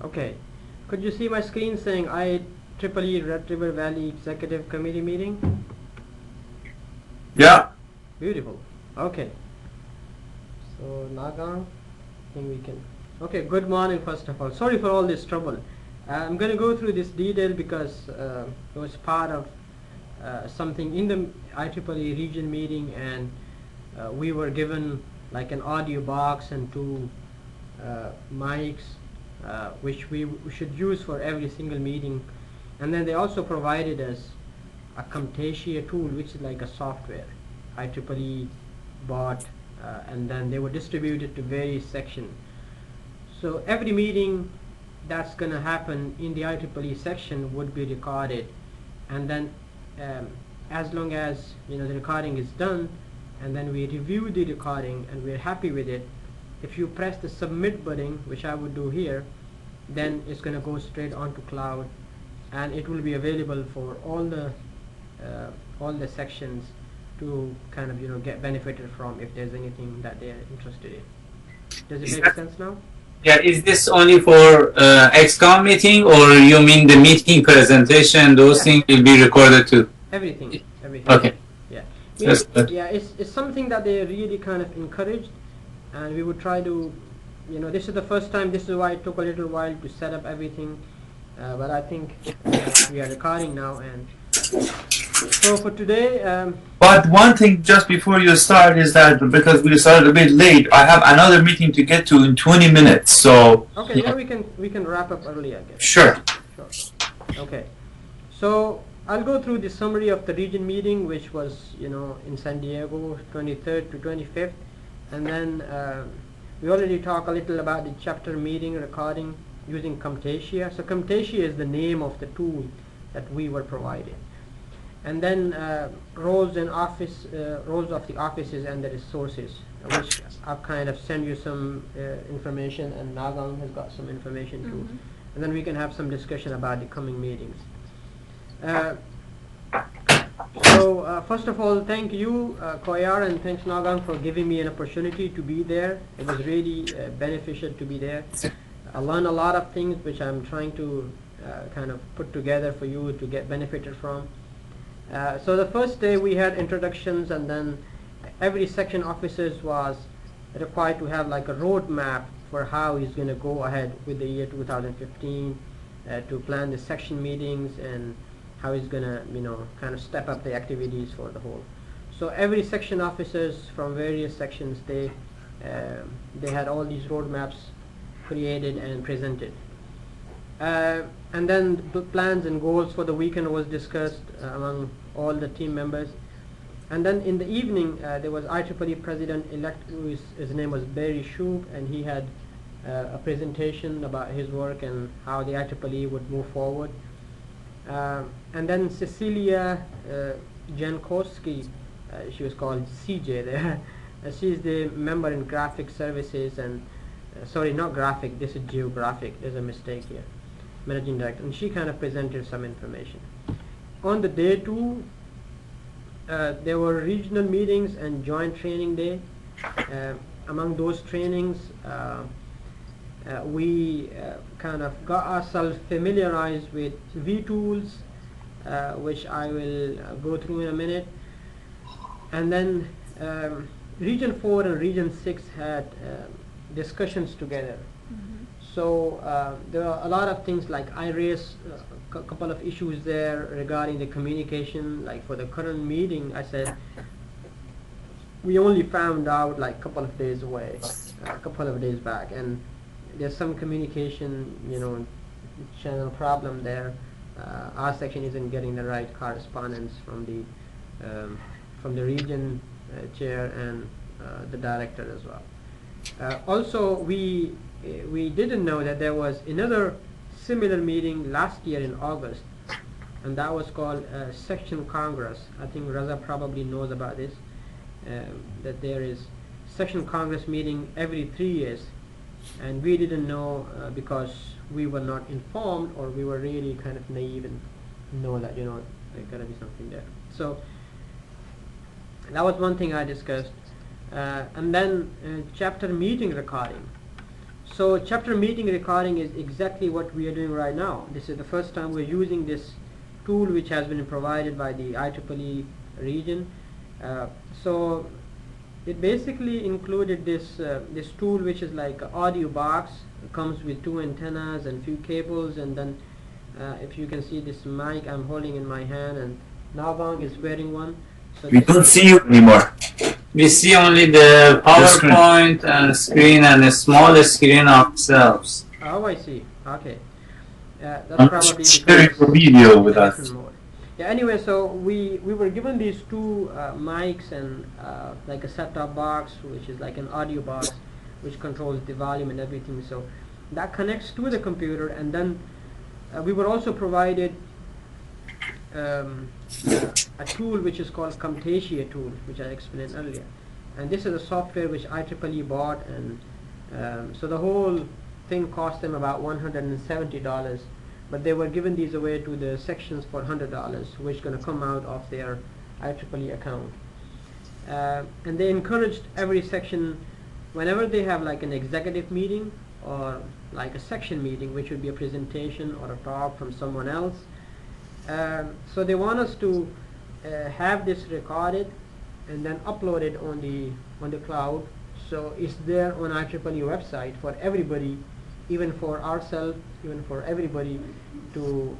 Okay. Could you see my screen saying IEEE Red River Valley Executive Committee meeting? Yeah. Beautiful. Okay. So Nagang, I think we can. Okay. Good morning. First of all, sorry for all this trouble. I'm going to go through this detail because it was part of something in the IEEE region meeting, and we were given like an audio box and two mics, which we should use for every single meeting. And then they also provided us a Camtasia tool, which is like a software IEEE bought, and then they were distributed to various sections. So every meeting that's going to happen in the IEEE section would be recorded, and then as long as the recording is done, and then we review the recording and we're happy with it, if you press the submit button, which I would do here, then it's going to go straight onto cloud, and it will be available for all the sections to kind of get benefited from if there's anything that they're interested in. Does it make sense now? Yeah, is this only for XCOM meeting, or you mean the meeting presentation, those things will be recorded too? Everything. Okay. Yeah. That's good. Yeah, it's something that they really kind of encouraged, and we would try to, this is the first time, this is why it took a little while to set up everything, but I think we are recording now, and so for today. But one thing just before you start is that because we started a bit late, I have another meeting to get to in 20 minutes. So okay, yeah, we can wrap up early, I guess. Sure. Okay, so I'll go through the summary of the region meeting, which was in San Diego, 23rd to 25th, and then we already talked a little about the chapter meeting recording using Camtasia. So Camtasia is the name of the tool that we were provided. And then roles of the offices and the resources, which I'll kind of send you some information, and Nagang has got some information too. And then we can have some discussion about the coming meetings. So first of all, thank you, Koyar, and thanks Nagang for giving me an opportunity to be there. It was really beneficial to be there. I learned a lot of things which I'm trying to kind of put together for you to get benefited from. So the first day we had introductions, and then every section officers was required to have like a roadmap for how he's going to go ahead with the year 2015, to plan the section meetings and how he's going to kind of step up the activities for the whole. So every section officers from various sections, they had all these roadmaps created and presented. And then the plans and goals for the weekend was discussed among all the team members. And then in the evening, there was IEEE President-elect, his name was Barry Shoup, and he had a presentation about his work and how the IEEE would move forward. And then Cecilia Jankowski, she was called CJ there. She's the member in graphic services, and sorry, not graphic, this is geographic, there's a mistake here. Managing Director, and she kind of presented some information. On the day 2, there were regional meetings and joint training day. Among those trainings, we kind of got ourselves familiarized with vTools, which I will go through in a minute. And then Region 4 and Region 6 had discussions together. So there are a lot of things, like I raised a couple of issues there regarding the communication. Like for the current meeting, I said we only found out like a couple of days away, a couple of days back, and there's some communication channel problem there. Our section isn't getting the right correspondence from the region chair and the director as well. Also, we didn't know that there was another similar meeting last year in August, and that was called Section Congress. I think Raza probably knows about this, that there is Section Congress meeting every 3 years, and we didn't know because we were not informed, or we were really kind of naive and know that there's gotta be something there. So that was one thing I discussed. And then chapter meeting recording. So chapter meeting recording is exactly what we are doing right now. This is the first time we're using this tool which has been provided by the IEEE region. So it basically included this tool which is like an audio box. It comes with 2 antennas and few cables, and then if you can see this mic I'm holding in my hand, and Navang is wearing one. So We don't see you anymore. We see only the PowerPoint and screen and a small screen ourselves. Oh, I see. Okay. That's I'm probably sharing because a video with different us. mode. Yeah. Anyway, so we were given these 2 mics and like a set-top box, which is like an audio box, which controls the volume and everything. So that connects to the computer, and then we were also provided a tool which is called Camtasia tool, which I explained earlier. And this is a software which IEEE bought, and so the whole thing cost them about $170, but they were given these away to the sections for $100, which is going to come out of their IEEE account. And they encouraged every section, whenever they have like an executive meeting or like a section meeting, which would be a presentation or a talk from someone else. So they want us to have this recorded and then upload it on the cloud. So it's there on IEEE website for everybody, even for ourselves, even for everybody to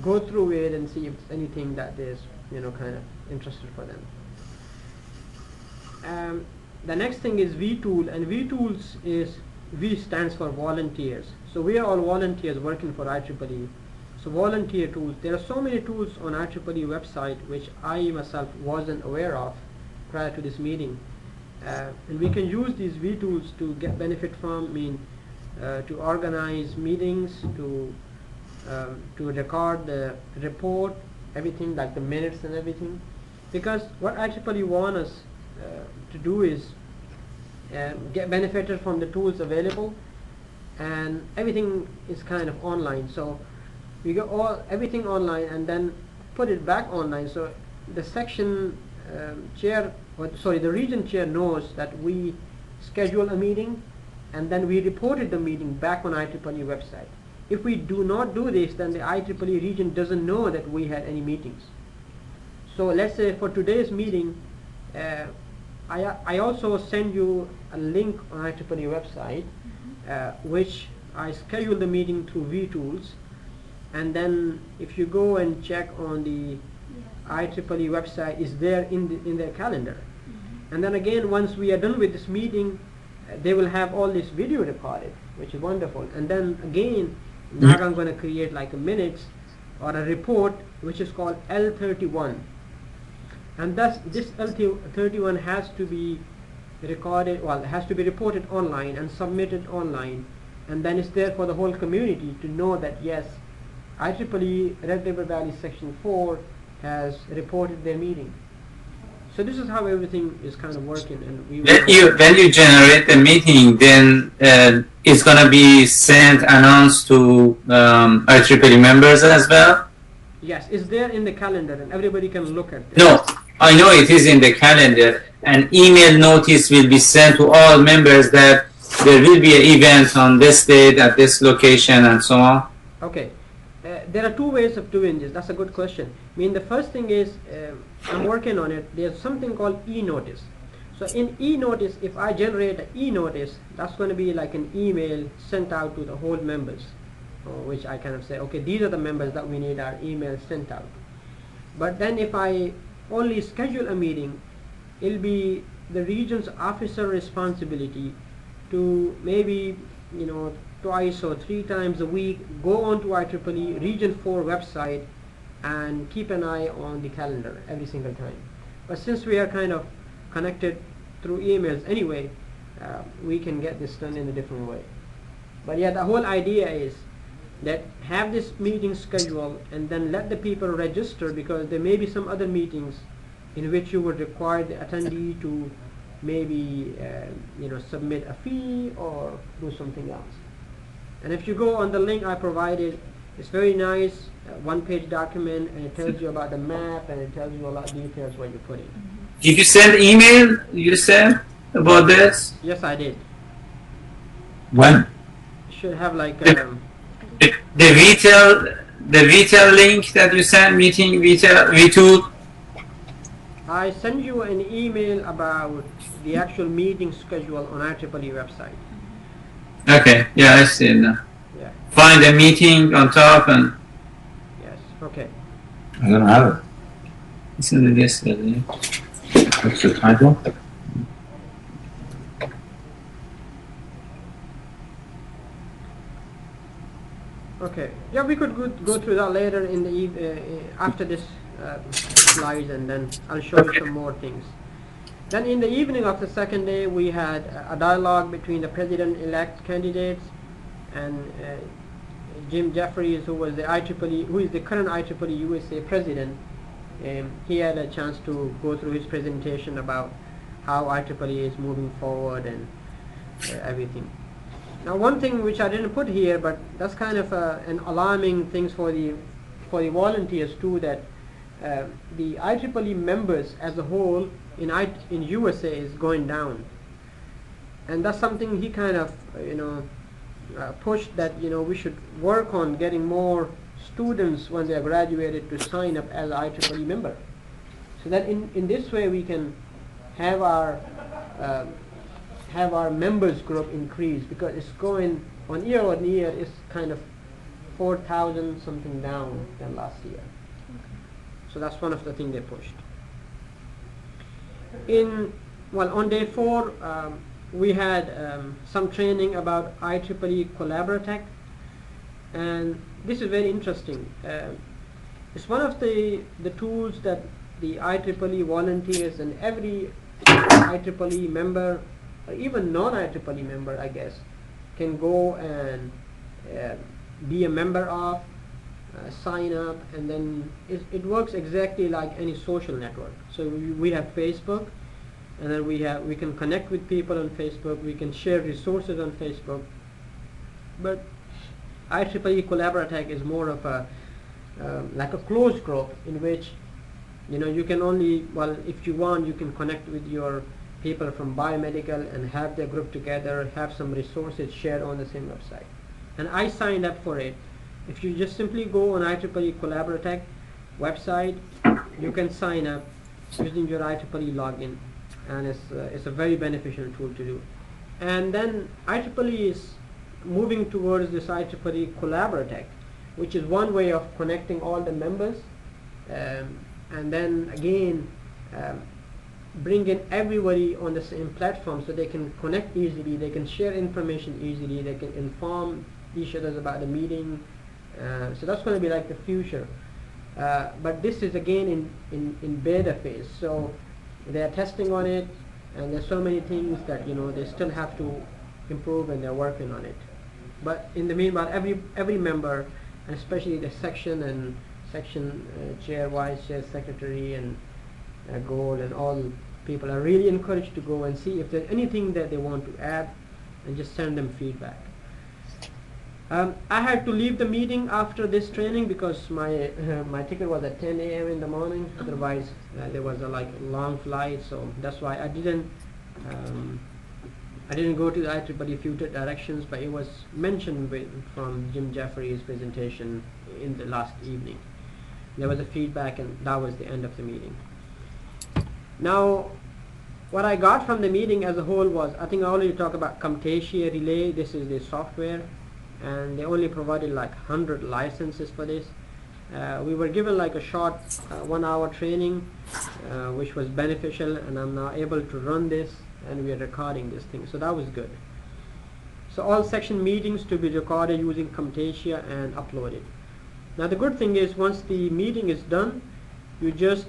go through it and see if it's anything that is, you know, kind of interested for them. The next thing is vTool, and vTools is, V stands for volunteers. So we are all volunteers working for IEEE. So volunteer tools, there are so many tools on IEEE website which I myself wasn't aware of prior to this meeting. And we can use these vTools to get benefit from, to organize meetings, to record the report, everything like the minutes and everything. Because what IEEE want us to do is get benefited from the tools available, and everything is kind of online. So we get everything online and then put it back online. So the section chair, the region chair knows that we schedule a meeting and then we reported the meeting back on IEEE website. If we do not do this, then the IEEE region doesn't know that we had any meetings. So let's say for today's meeting, I also send you a link on IEEE website, which I schedule the meeting through vTools, and then if you go and check on the IEEE website, is there in their calendar. And then again, once we are done with this meeting, they will have all this video recorded, which is wonderful. And then again, now I'm going to create like a minutes or a report which is called L31. And thus this L31 has to be recorded, well, it has to be reported online and submitted online, and then it's there for the whole community to know that yes, IEEE Red River Valley Section 4 has reported their meeting. So this is how everything is kind of working. And when you generate the meeting, then it's going to be announced to IEEE members as well? Yes, it's there in the calendar and everybody can look at it. No, I know it is in the calendar. An email notice will be sent to all members that there will be an event on this date at this location and so on. Okay. There are 2 ways of doing this. That's a good question. The first thing is, I'm working on it. There's something called e-notice. So in e-notice, if I generate an e-notice, that's going to be like an email sent out to the whole members, which I kind of say, okay, these are the members that we need our email sent out. But then if I only schedule a meeting, it'll be the region's officer responsibility to maybe, twice or 3 times a week go on to IEEE Region 4 website and keep an eye on the calendar every single time. But since we are kind of connected through emails anyway, we can get this done in a different way. But yeah, the whole idea is that have this meeting scheduled and then let the people register, because there may be some other meetings in which you would require the attendee to maybe submit a fee or do something else. And if you go on the link I provided, it's very nice, 1-page document, and it tells you about the map and it tells you a lot of details what you're putting. Did you send email, you said, about this? Yes, I did. When? should have like the VTEL link that you sent, meeting VTEL V2. I send you an email about the actual meeting schedule on IEEE website. Okay, yeah, I see it now. Yeah. Find a meeting on top and. Yes. Okay. I don't have it. It's in the list. What's the title? Okay. Yeah, we could go through that later in the after this slides, and then I'll show you some more things. Then in the evening of the second day, we had a dialogue between the president-elect candidates and Jim Jeffries, who was the IEEE, who is the current IEEE USA president. He had a chance to go through his presentation about how IEEE is moving forward and everything. Now, one thing which I didn't put here, but that's kind of an alarming thing for the volunteers too, that the IEEE members as a whole in USA is going down, and that's something he kind of pushed, that we should work on getting more students when they are graduated to sign up as an IEEE member, so that in this way we can have our members group increase, because it's going on year, it's kind of 4,000 something down than last year. So that's one of the things they pushed. On day 4, we had some training about IEEE Collaboratech, and this is very interesting. It's one of the tools that the IEEE volunteers and every IEEE member, or even non-IEEE member, I guess, can go and be a member of, sign up, and then it works exactly like any social network. So we have Facebook, and then we can connect with people on Facebook, we can share resources on Facebook, but IEEE Collaboratech is more of a like a closed group, in which you can only, well, if you want, you can connect with your people from biomedical and have their group together, have some resources shared on the same website. And I signed up for it. If you just simply go on IEEE Collaboratech website, you can sign up using your IEEE login, and it's a very beneficial tool to do. And then IEEE is moving towards this IEEE Collaboratech, which is one way of connecting all the members, and then again bring in everybody on the same platform, so they can connect easily, they can share information easily, they can inform each other about the meeting. So that's going to be like the future. But this is again in beta phase, so they are testing on it, and there's so many things that they still have to improve, and they're working on it. But in the meanwhile, every member, and especially the section chair, vice chair, secretary, and goal, and all people are really encouraged to go and see if there's anything that they want to add, and just send them feedback. I had to leave the meeting after this training because my my ticket was at 10 a.m. in the morning. Otherwise, there was a long flight, so that's why I didn't go to the IEEE Future Directions, but it was mentioned from Jim Jeffries' presentation in the last evening. There was a feedback, and that was the end of the meeting. Now, what I got from the meeting as a whole was, I think I already talked about Camtasia Relay. This is the software, and they only provided like 100 licenses for this. We were given like a short 1-hour training, which was beneficial, and I'm now able to run this, and we are recording this thing, so that was good. So all section meetings to be recorded using Camtasia and uploaded. Now the good thing is, once the meeting is done, you just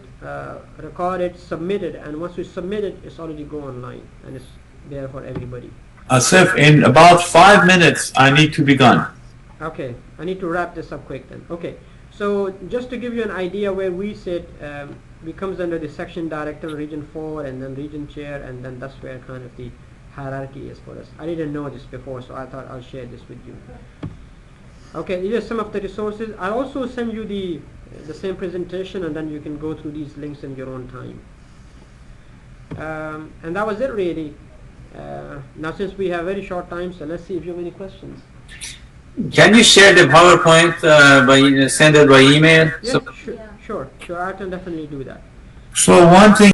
record it, submit it, and once you submit it, it's already go online, and it's there for everybody. Asif, in about 5 minutes, I need to be gone. Okay, I need to wrap this up quick then. Okay, so just to give you an idea where we sit, we comes under the section director, region 4, and then region chair, and then that's where kind of the hierarchy is for us. I didn't know this before, so I thought I'll share this with you. Okay, these are some of the resources. I'll also send you the same presentation, and then you can go through these links in your own time. And that was it really. Now since we have very short time, so let's see if you have any questions. Can you share the PowerPoint send it by email? Yeah, sure, I can definitely do that. So one thing